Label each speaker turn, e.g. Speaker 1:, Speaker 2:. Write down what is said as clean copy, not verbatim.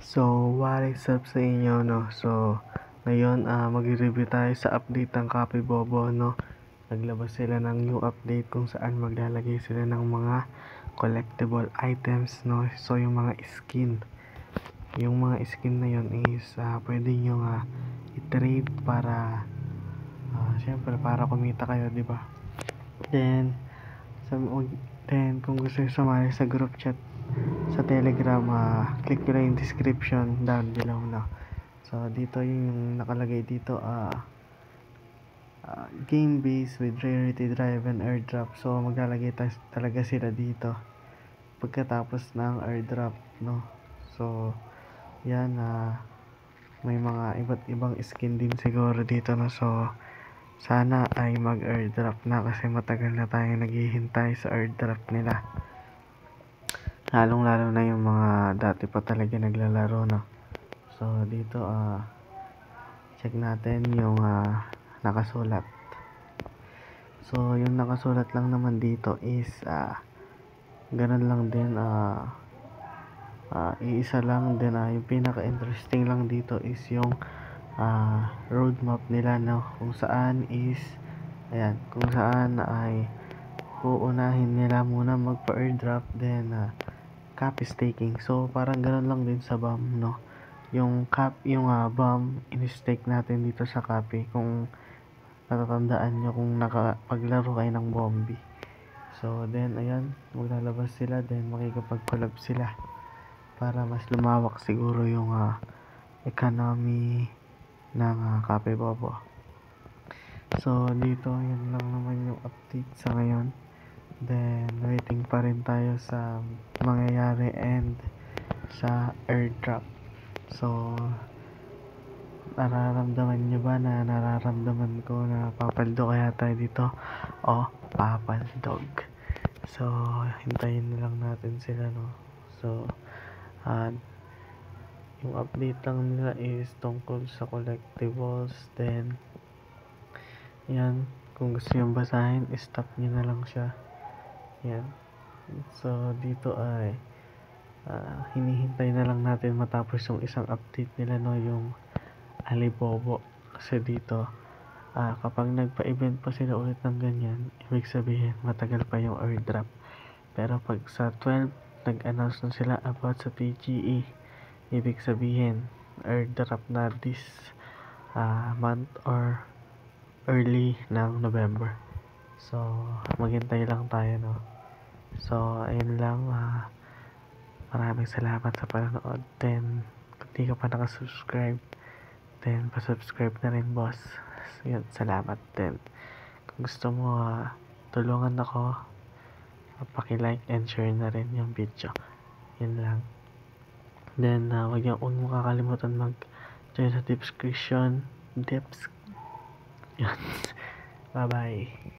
Speaker 1: So, what is up sa inyo, no? So, ngayon, magre-review tayo sa update ng Copy Bobo, no? Naglabas sila ng new update kung saan maglalagay sila ng mga collectible items, no? So, yung mga skin. Yung mga skin na yun is, pwede nyo i-trade para, syempre, para kumita kayo, di ba? Then, kung gusto nyo sumali sa group chat sa Telegram, click nyo lang yung description down below, no? So, dito yung nakalagay dito, game base with rarity drive and airdrop. So, maglalagay talaga sila dito pagkatapos ng airdrop, no? So, yan, may mga iba't ibang skin din siguro dito, no? So, sana ay mag-airdrop na kasi matagal na tayo naghihintay sa airdrop nila. Lalong-lalo na yung mga dati pa talaga naglalaro, no? So, dito, check natin yung nakasulat. So, yung nakasulat lang naman dito is ganun lang din, iisa lang din, yung pinaka-interesting lang dito is yung roadmap nila, no? Kung saan is kung saan ay uunahin nila muna magpa-airdrop, then copy staking. So, parang ganun lang din sa BAM, no? Yung BAM, in-stake natin dito sa copy. Kung natatandaan nyo kung nakapaglaro kayo ng Bombi. So, then, ayan, maglalabas sila, then makikipag-collab sila para mas lumawak siguro yung economy ng Copy Bobo. So, dito, yun lang naman yung update sa ngayon. Then, waiting pa rin tayo sa mangyayari and sa airdrop. So, nararamdaman nyo ba na nararamdaman ko na papaldo kaya tayo dito? O, papaldog. So, hintayin na lang natin sila, no? So, yung update lang nila is tungkol sa collectibles. Then, yan, kung gusto yung basahin, stop nyo na lang siya. Yan. So, dito ay hinihintay na lang natin matapos yung isang update nila, no, yung Alibobo. Kasi dito, kapag nagpa-event pa sila ulit ng ganyan, ibig sabihin matagal pa yung airdrop. Pero pag sa 12 nag-announce na sila about sa TGE, ibig sabihin airdrop na this month or early ng November. So, maghintay lang tayo, no? So, ayun lang. Maraming salamat sa panonood. Then, kung di ka pa nakasubscribe, then pasubscribe na rin, boss. Yun, salamat din. Kung gusto mo tulungan ako, paki-like and share na rin yung video. Yun lang. Then, huwag mo kakalimutan mag-join sa description. Yun. Bye-bye.